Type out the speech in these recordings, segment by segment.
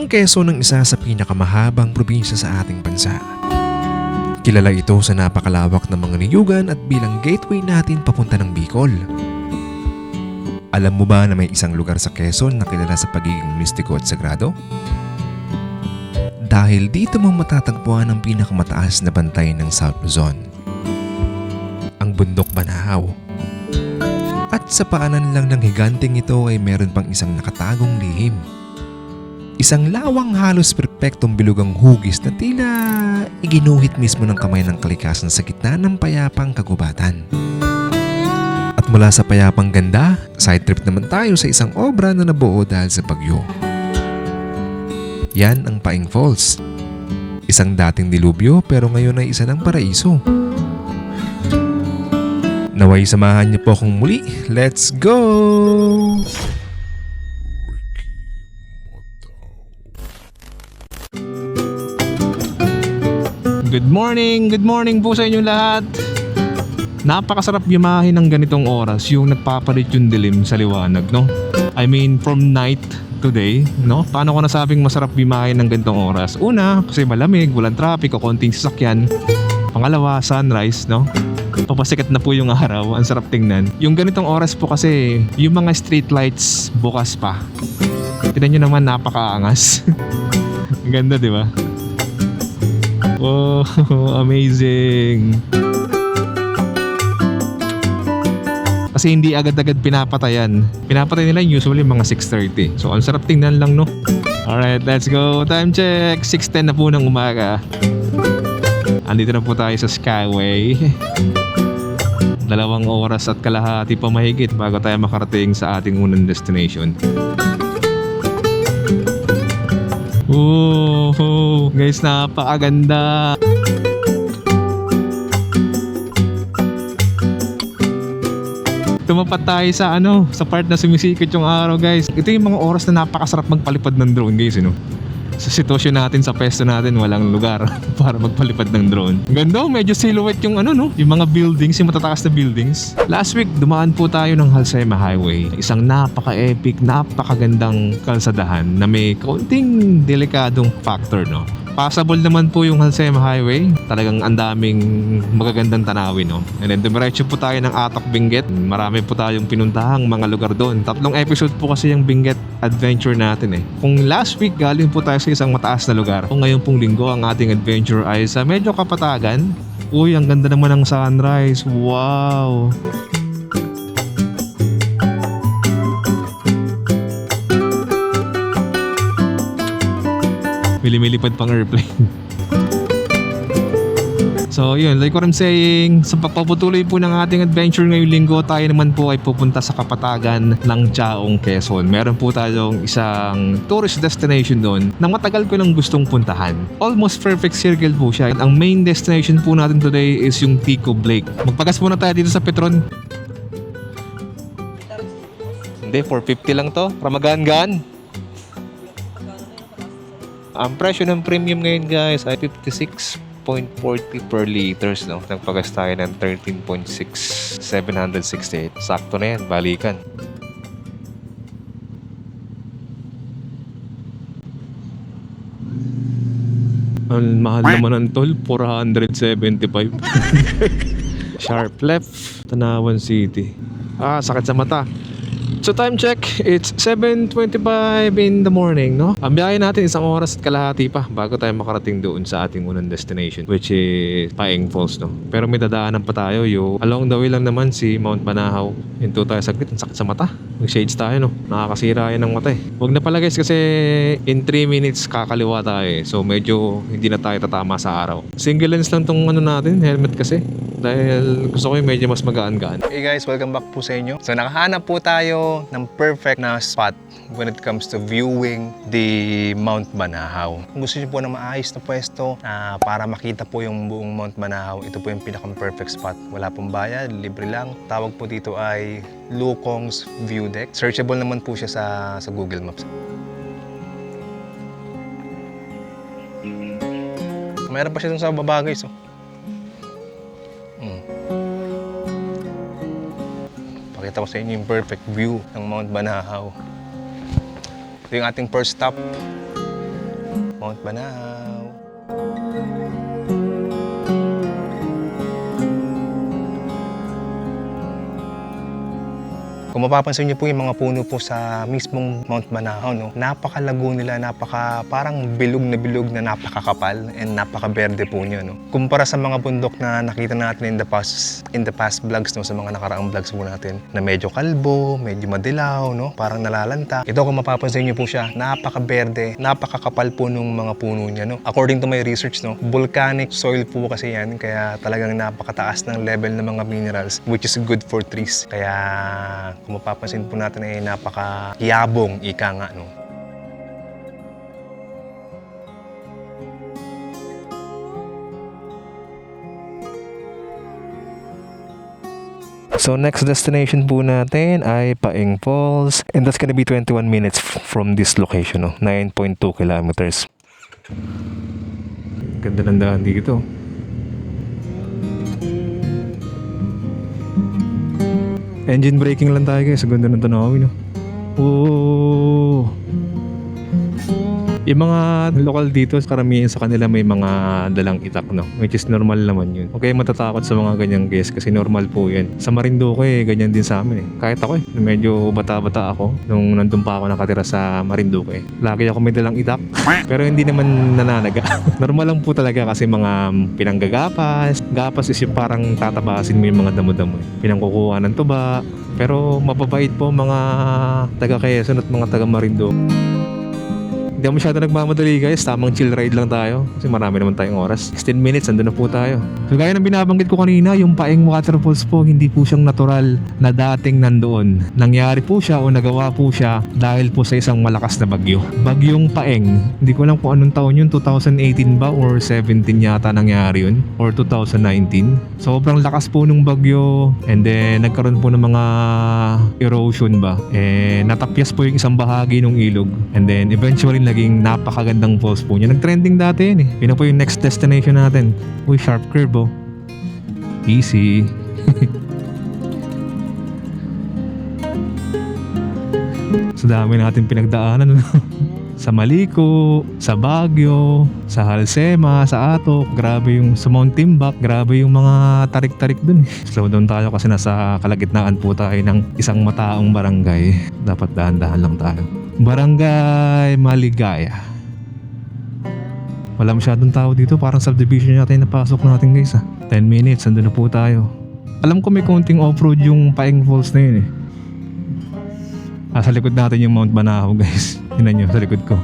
Ang Quezon ang isa sa pinakamahabang probinsya sa ating bansa. Kilala ito sa napakalawak ng mga niyugan at bilang gateway natin papunta ng Bicol. Alam mo ba na may isang lugar sa Quezon na kilala sa pagiging mistiko at sagrado? Dahil dito mo matatagpuan ang pinakamataas na bantay ng South Luzon, ang Bundok Banahaw. At sa paanan lang ng higanteng ito ay meron pang isang nakatagong lihim. Isang lawang halos perpektong bilugang hugis na tila iginuhit mismo ng kamay ng kalikasan sa gitna ng payapang kagubatan. At mula sa payapang ganda, side trip naman tayo sa isang obra na nabuo dahil sa bagyo. Yan ang Paing Falls. Isang dating dilubyo pero ngayon ay isa ng paraiso. Naway samahan niyo po akong muli. Let's go! Good morning po sa inyong lahat. Napakasarap yumahin ng ganitong oras, yung nagpapalit yung dilim sa liwanag, no? I mean, from night to day, no? Paano ko nasabing masarap yumahin ng ganitong oras? Una, kasi malamig, walang traffic o konting sasakyan. Pangalawa, sunrise, no? Papasikat na po yung araw, ang sarap tingnan. Yung ganitong oras po kasi, yung mga street lights bukas pa. Tignan nyo naman, napakaangas. Ang ganda, di ba? Oh, amazing. Kasi hindi agad-agad pinapatayan. Pinapatay nila usually mga 6:30. So ang sarap tingnan lang, no? Alright, let's go. Time check. 6:10 na po ng umaga. Andito na po tayo sa Skyway. 2 oras at kalahati pa mahigit bago tayo makarating sa ating unang destination. Oh, guys, napakaganda. Tumapat tayo sa sa part na sumisikot yung araw, guys. Ito yung mga oras na napakasarap magpalipad ng drone, guys, Sa sitwasyon natin, sa pesto natin, walang lugar para magpalipad ng drone. Ganda, medyo silhouette yung yung mga buildings, yung matataas na buildings. Last week, dumaan po tayo ng Halsema Highway. Isang napaka-epic, napakagandang kalsadahan na may kaunting delikadong factor, no? Passable naman po yung Halsema Highway. Talagang ang daming magagandang tanawin, no? And then dumiretso po tayo ng Atok Benguet. Marami po tayong pinuntahang mga lugar doon. 3 episode po kasi yung Benguet adventure natin, Kung last week galing po tayo sa isang mataas na lugar, kung ngayon pong linggo ang ating adventure ay sa medyo kapatagan. Uy, ang ganda naman ng sunrise. Wow! Milimilipad pang airplane. So yun, like what I'm saying, sa pagpaputuloy po ng ating adventure ngayong linggo, tayo naman po ay pupunta sa kapatagan ng Chaong, Quezon. Meron po tayong isang tourist destination doon na matagal ko nang gustong puntahan. Almost perfect circle po siya. Ang main destination po natin today is yung Ticob Lake. Magpagas muna tayo dito sa Petron. Hindi, 450 lang to. Ramagan-gan. Ang presyo ng premium ngayon, guys, ay 56.40 per liters, no? Nagpagas tayo ng 13.6, 768. Sakto na yan, balikan. Ang mahal naman ng toll, 475. Sharp left, Tanawan City. Sakit sa mata. So time check, it's 7:25 in the morning, no? Ang biyahe natin 1 oras at kalahati pa bago tayo makarating doon sa ating unang destination, which is Paing Falls, no? Pero may dadaanan pa tayo, along the way lang naman si Mount Banahaw. Hinto tayo saglit, ang sakit sa mata. Mag-shades tayo, no? Nakakasira yan ng mata, Huwag na pala, guys, kasi in 3 minutes kakaliwa tayo, So medyo hindi na tayo tatama sa araw. Single lens lang tong natin, helmet kasi. Dahil gusto ko yung medyo mas magaan-gaan. Hey guys, welcome back po sa inyo. So nakahanap po tayo ng perfect na spot when it comes to viewing the Mount Banahaw. Kung gusto niyo po ng maayos na pwesto para makita po yung buong Mount Banahaw, ito po yung pinaka-perfect spot. Wala pong bayad, libre lang. Tawag po dito ay Lukong's View Deck. Searchable naman po siya sa Google Maps. Mayroon pa siya dun sa baba, guys. Pakita ko sa inyo yung perfect view ng Mount Banahaw. Ito yung ating first stop. Mount Banahaw. Kung mapapansin niyo po yung mga puno po sa mismong Mount Banahaw, no? Napakalago nila, parang bilog na napakakapal and napakaberde po niya, no? Kumpara sa mga bundok na nakita natin in the past vlogs, no? Sa mga nakaraang vlogs po natin na medyo kalbo, medyo madilaw, no? Parang nalalanta. Ito kung mapapansin niyo po siya, napakaberde, napakakapal po nung mga puno niya, no? According to my research, no? Volcanic soil po kasi yan, kaya talagang napakataas ng level ng mga minerals which is good for trees. Kaya kung mapapansin po natin ay napakayabong ika nga, no? So next destination po natin ay Paeng Falls, and that's gonna be 21 minutes from this location, no? 9.2 kilometers. Ganda ng daan dito. Engine braking lang tayo guys, ganda ng tanawin, no? Oh. Yung mga lokal dito, karamihan sa kanila may mga dalang itak, no? Which is normal naman yun. Okay, matatakot sa mga ganyang guys kasi normal po yan. Sa Marinduque, ganyan din sa amin eh. Kahit ako eh, medyo bata-bata ako nung nandun pa ako nakatira sa Marinduque. Lagi ako may dalang itak, pero hindi naman nananaga. Normal lang po talaga kasi mga pinanggagapas. Gapas is yung parang tatabasin mo yung mga damo-damo eh. Pinangkukuha ng tuba. Pero mababait po mga taga Quezon at mga taga Marinduque. Hindi ako masyado nagmamadali guys, tamang chill ride lang tayo kasi marami naman tayong oras. 16 minutes, andun na po tayo. So gaya ng binabanggit ko kanina, yung Paeng Waterfalls po, hindi po siyang natural na dating nandoon. Nangyari po siya o nagawa po siya dahil po sa isang malakas na bagyo. Bagyong Paeng, hindi ko alam kung anong taon yun, 2018 ba or 17 yata nangyari yun, or 2019. Sobrang lakas po nung bagyo, and then nagkaroon po ng mga erosion ba, natapyas po yung isang bahagi ng ilog, and then eventually naging napakagandang falls po niya. Nag-trending dati yun eh. Yun na po yung next destination natin. Uy, sharp curve oh. Easy. Sa dami natin pinagdaanan. Sa Maliko, sa Baguio, sa Halsema, sa Atok, grabe yung sa Mount Timbak, grabe yung mga tarik-tarik dun. Slow down tayo kasi nasa kalagitnaan po tayo ng isang mataong barangay. Dapat dahan-dahan lang tayo. Barangay Maligaya. Wala masyadong tao dito, parang subdivision yata yung napasok natin guys 10 minutes, andun na po tayo. Alam ko may konting off-road yung Paeng Falls na yun eh. Sa likod natin yung Mount Banahaw guys. Tingnan nyo sa likod ko.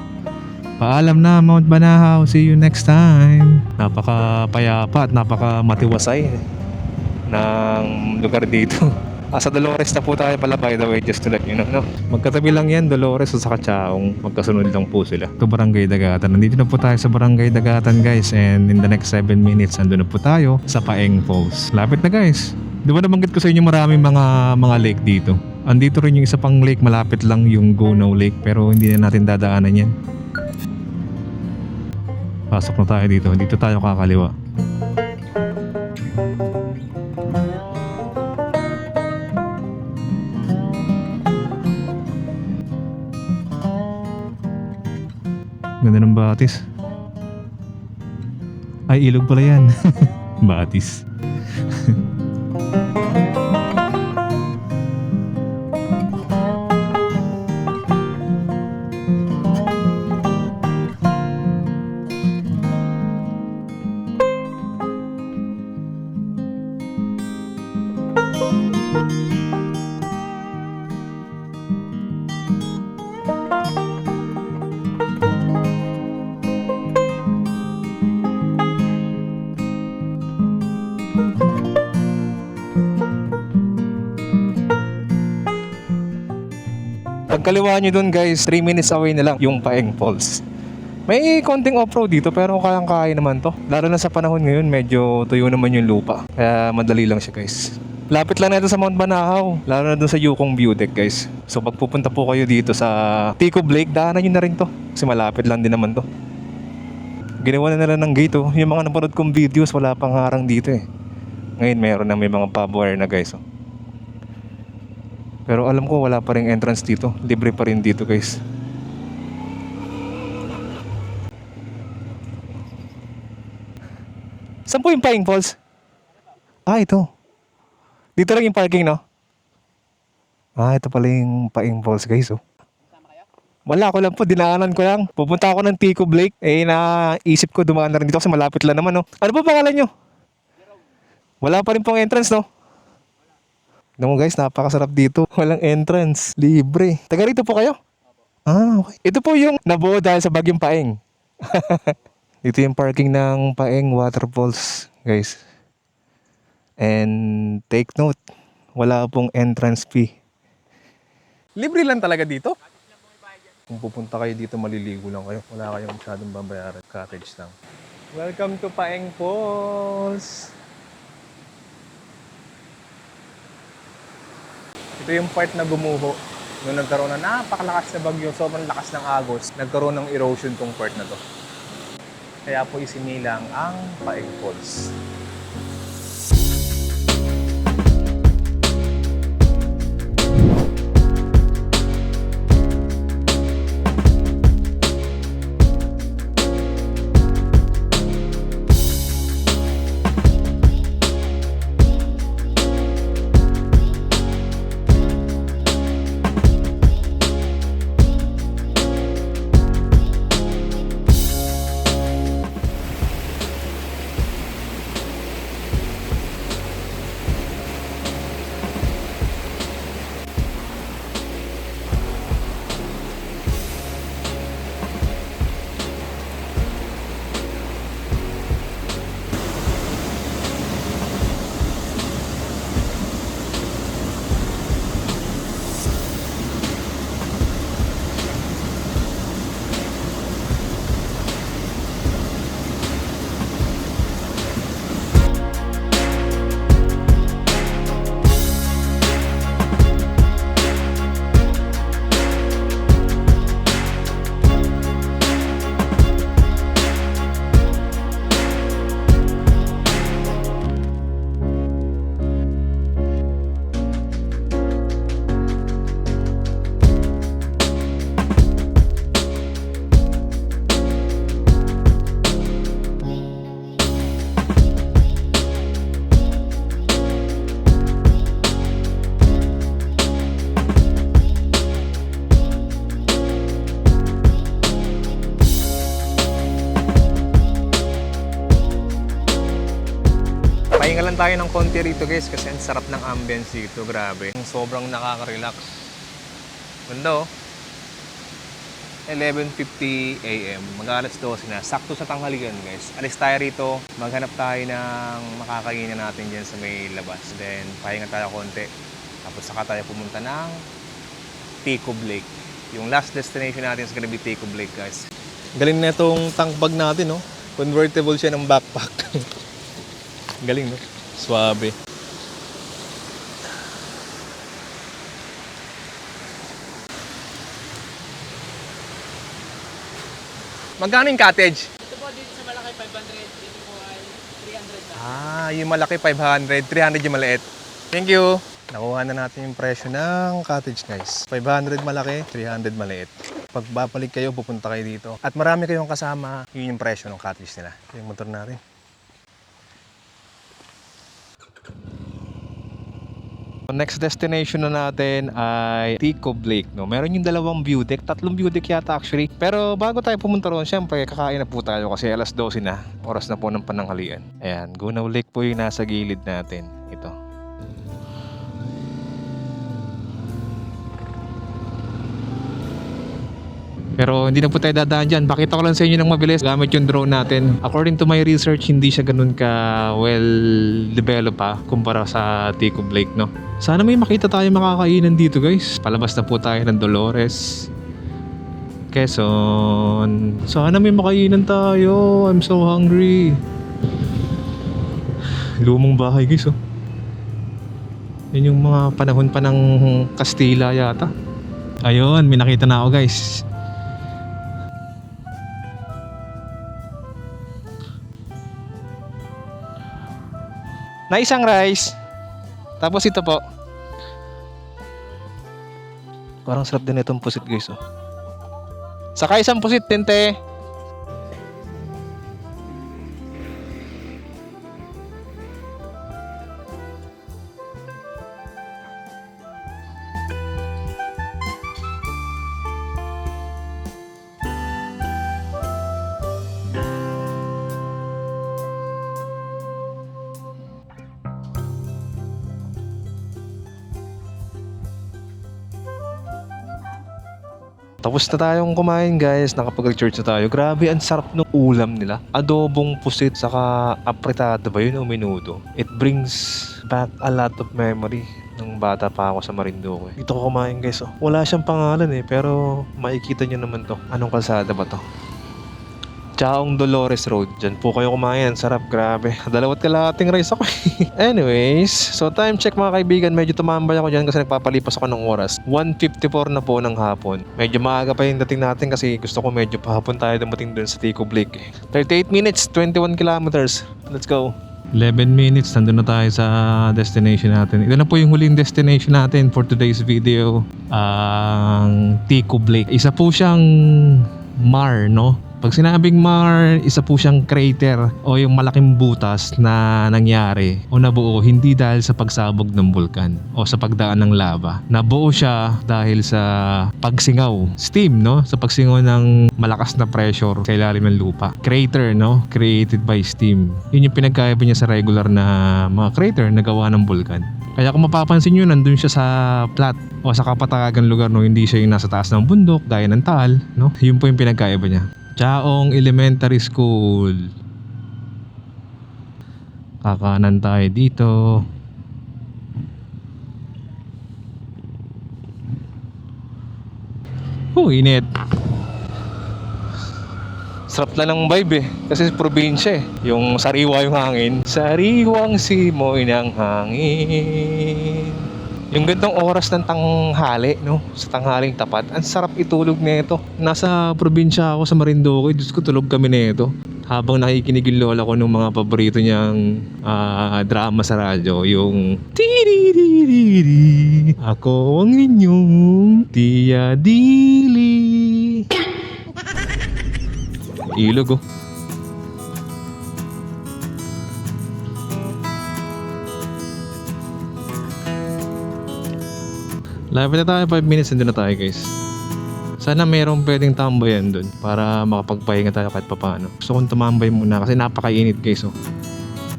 Paalam na Mount Banahaw, see you next time. Napaka-payapa at napaka-matiwasay ng lugar dito. Sa Dolores na po tayo pala, by the way, just to let you know, no? Magkatabi lang yan, Dolores at saka Chaong. Magkasunod lang po sila. Ito Barangay Dagatan. Nandito na po tayo sa Barangay Dagatan guys, and in the next 7 minutes andun na po tayo sa Paeng Falls. Lapit na guys. Di ba nabanggit ko sa inyo maraming mga lake dito? Andito rin yung isa pang lake, malapit lang yung Gonaw Lake, pero hindi na natin dadaanan yan. Pasok na tayo dito. Dito tayo kakaliwa. Ganda ng batis. Ay, ilog pala yan. Batis. Pagkaliwa nyo dun guys, 3 minutes away na lang yung Paeng Falls. May konting off-road dito pero kayang-kaya naman to. Lalo na sa panahon ngayon, medyo tuyo naman yung lupa. Kaya madali lang siya guys. Lapit lang na ito sa Mount Banahaw. Lalo na dun sa Yukong View Deck guys. So pag pupunta po kayo dito sa Tico Lake, daanan nyo na rin to. Kasi malapit lang din naman to. Ginawa na nila ng gate oh. Yung mga napanood kong videos, wala pang harang dito eh. Ngayon meron na, may mga pabwire na guys oh. Pero alam ko wala pa ring entrance dito. Libre pa rin dito guys. Saan po yung Paing Falls? Ah, ito. Dito lang yung parking, no? Ah, ito pala yung Paing Falls, guys, oh. Wala, ako lang po, dinaanan ko lang. Pupunta ako ng Tico Blake. Eh, naisip ko dumaan na rin dito kasi malapit lang naman, no? Ano po pangalan nyo? Wala pa rin pong entrance, no? Tignan mo guys, napakasarap dito. Walang entrance. Libre. Taga rito po kayo? Ah, okay. Ito po yung nabuo dahil sa Bagyong Paeng. Ito yung parking ng Paeng Waterfalls, guys. And take note, wala pong entrance fee. Libre lang talaga dito? Kung pupunta kayo dito, maliligo lang kayo. Wala kayong masyadong babayaran. Cottage lang. Welcome to Paeng Falls! Ito yung part na gumuho. Nung nagkaroon ng napakalakas na bagyo, sobrang lakas ng agos, nagkaroon ng erosion tong part na to. Kaya po isinilang ang Paeng Falls. Pahinga lang tayo ng konti rito guys kasi ang sarap ng ambience dito, grabe. Sobrang nakaka-relax. Ganda oh. 11:50 AM, mag-alas 12 na. Sakto sa tanghalian guys. Alis tayo rito, maghanap tayo ng makakainan natin dyan sa may labas. Then pahinga tayo konti. Tapos saka tayo pumunta ng Tico Blake. Yung last destination natin is gonna be Tico Blake guys. Galing na itong tank bag natin no. Convertible siya ng backpack. Galing, no? Suabe. Magkano yung cottage? Ito po dito sa malaki 500, dito po ay 300 na. Ah, yung malaki 500, 300 yung maliit. Thank you. Nakuha na natin yung presyo ng cottage, guys. 500 malaki, 300 maliit. Pag babalik kayo, pupunta kayo dito. At marami kayong kasama, yun yung presyo ng cottage nila. Yung motor natin. Next destination na natin ay Tico Blake, no? Meron yung dalawang view deck, tatlong view deck yata actually. Pero bago tayo pumunta roon, syempre kakain na po tayo kasi alas 12 na. Oras na po ng pananghalian. Ayan, Gunaw Lake po yung nasa gilid natin. Ito. Pero hindi na po tayo dadaan dyan. Pakita ko lang sa inyo ng mabilis gamit yung drone natin. According to my research, hindi siya ganun ka well developed pa kumpara sa Tico Blake, no? Sana may makita tayo makakainan dito guys. Palabas na po tayo ng Dolores, Quezon. Sana may makainan tayo. I'm so hungry. Lumang bahay guys, oh. Yun yung mga panahon pa ng Kastila yata. Ayun, may nakita na ako guys. Na isang rice. Tapos ito po. Parang sarap din itong pusit guys, oh. Saka isang pusit, tinte. Tapos na tayong kumain guys, nakapag-church na tayo. Grabe, ang sarap ng ulam nila. Adobong pusit, saka apritada ba yun o menudo. It brings back a lot of memory nung bata pa ako sa Marinduque. Dito ko kumain guys. Oh. Wala siyang pangalan pero makikita nyo naman to. Anong kalsada ba to? Chaong Dolores Road. Diyan po kayo kumain. Sarap, grabe. Dalawat kalahating rice ako. Anyways, so time check mga kaibigan. Medyo tumambay ako dyan kasi nagpapalipas ako ng oras. 1:54 na po ng hapon. Medyo maaga pa yung dating natin kasi gusto ko medyo pahapon tayo dumating dun sa Tico Blake. 38 minutes, 21 kilometers. Let's go. 11 minutes, nandun na tayo sa destination natin. Ito na po yung huling destination natin for today's video. Ang Tico Blake. Isa po siyang mar, no? Pag sinabing mar, isa po siyang crater o yung malaking butas na nangyari o nabuo hindi dahil sa pagsabog ng bulkan o sa pagdaan ng lava. Nabuo siya dahil sa pagsingaw, steam, no? Sa pagsingaw ng malakas na pressure sa ilalim ng lupa. Crater, no? Created by steam. Yun yung pinagkaiba niya sa regular na mga crater na gawa ng bulkan. Kaya kung mapapansin nyo, nandun siya sa flat o sa kapatagan lugar, no? Hindi siya yung nasa taas ng bundok, gaya ng Taal, no? Yun po yung pinagkaiba niya. Chaong Elementary School. Kakanan tayo dito. Init. Sarap na ng vibe kasi probinsya yung sariwa yung hangin. Sariwang simoy ng hangin. Yung gandang oras ng tanghali, no? Sa tanghaling tapat, ang sarap itulog nito. Nasa probinsya ako sa Marinduque. Diyos ko, tulog kami nito. Habang nakikinig yung lola ko ng mga paborito niyang drama sa radyo. Yung Tiririri, ako ang inyong Tia Dili. Ilog, oh. Lapit na tayo, 5 minutes, nandun na tayo guys. Sana mayroong pwedeng tambayan dun para makapagpahinga tayo kahit papaano. Gusto kong tumambay muna kasi napakainit guys, oh.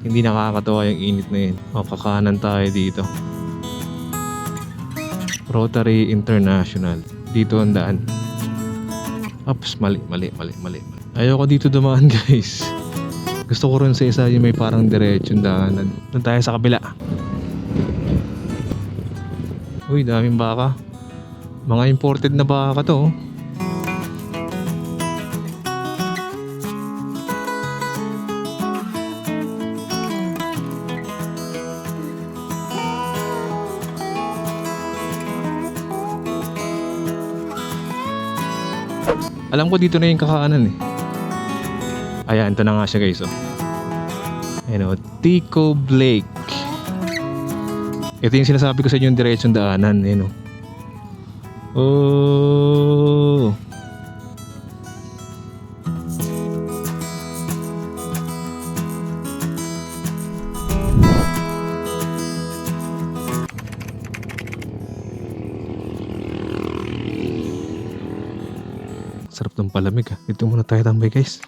Hindi nakakatawa yung init na yun. Kakanan tayo dito. Rotary International. Dito ang daan. Oops, mali. Ayoko dito dumaan guys. Gusto ko rin sa isa yung may parang diretsong daanan. Doon tayo sa kabila. Uy, daming baka. Mga imported na baka to. Alam ko dito na yung kakaanan Ayan, ito na nga siya guys, oh. Ayan, oh, Tico Blake. Ito yung sinasabi ko sa inyo yung diretsong daanan. Ayan, oh. Oh. Sarap ng palamig Dito muna tayo tambay guys.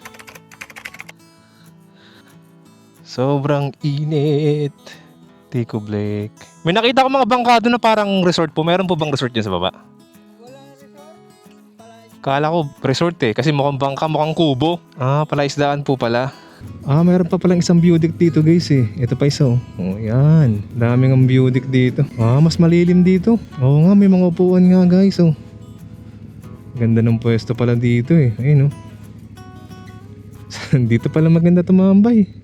Sobrang init. Tico Blake. May nakita ko mga bangkado na parang resort po. Meron po bang resort dyan sa baba? Kala ko resort kasi mukhang bangka, mukhang kubo. Palaisdaan po pala. Mayroon pa palang isang view deck dito guys Ito pa isa yan. Daming ang view deck dito. Mas malilim dito. Oo nga, may mga upuan nga guys Ganda ng pwesto pala dito Ayun Dito pala maganda tumambay.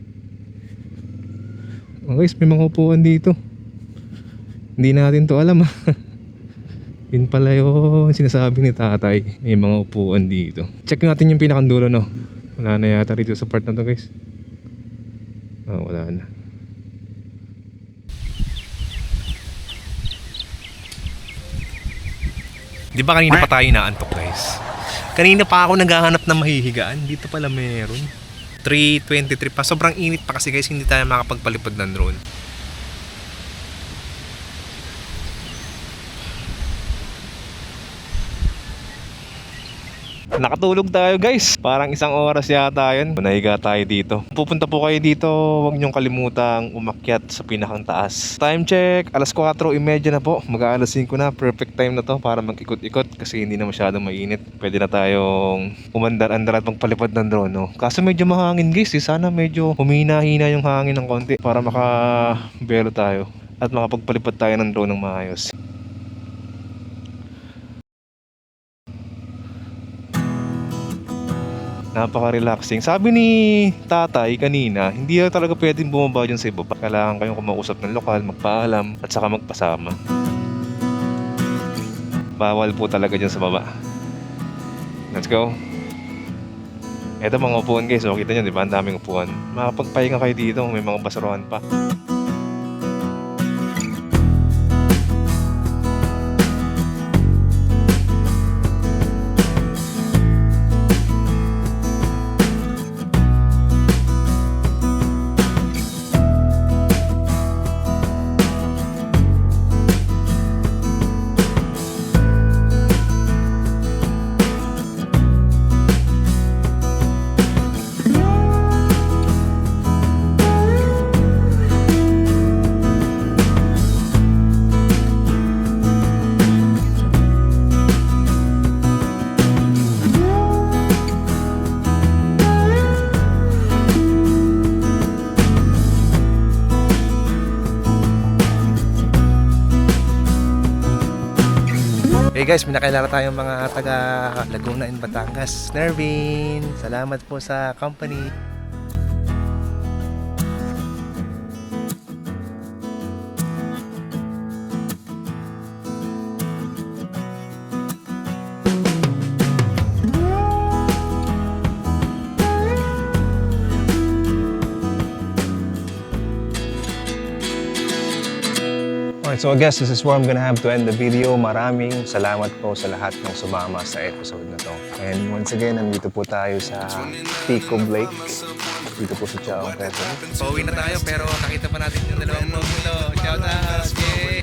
Guys, may mga upuan dito. Hindi natin to alam Yun pala yung sinasabi ni tatay. May mga upuan dito. Check natin yung pinakandulo, no? Wala na yata rito sa part na to guys. Wala na. Di ba kanina pa tayo inaantok guys? Kanina pa ako naghahanap ng mahihigaan. Dito pala meron. 3:23 pa. Sobrang init pa kasi guys, hindi tayo makapagpalipad ng drone. Nakatulog tayo guys. Parang isang oras yata yun. Nahiga tayo dito. Pupunta po kayo dito, huwag niyong kalimutang umakyat sa pinakang taas. Time check, alas 4:30 na po. Mag-aalas 5 na. Perfect time na to para mag-ikot-ikot kasi hindi na masyadong mainit. Pwede na tayong umandar-andar at magpalipad ng drone, no? Kaso medyo mahangin guys, eh. Sana medyo humina-hina yung hangin ng konti para makabelo tayo at makapagpalipad tayo ng drone ng maayos. Napaka-relaxing. Sabi ni tatay kanina, hindi na talaga pwedeng bumaba dyan sa ibaba. Kailangan kayong kumausap ng lokal, magpaalam, at saka magpasama. Bawal po talaga dyan sa baba. Let's go. Eto mga upuan guys, so kita nyo, di ba? Ang daming upuan. Makapagpahinga kayo dito, may mga basurohan pa. Hey guys, may nakilala tayong mga taga Laguna and Batangas. Nervin, salamat po sa company. Alright, so I guess this is where I'm gonna have to end the video. Maraming salamat po sa lahat ng sumama sa episode na to. And once again, nandito po tayo sa Pico Lake. Dito po sa Chaong Quezon. Pauwi na tayo pero nakita pa natin yung dalawang mundo. Shout out! Yay!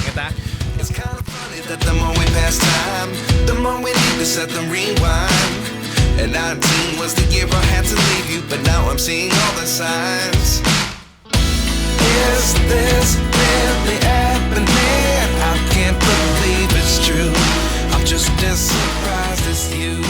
Kita? It's kind of funny that the more we pass time, the more we need to set the rewind. And 19 was the year I had to leave you, but now I'm seeing all the signs. Is this really happening? I can't believe it's true. I'm just as surprised as you.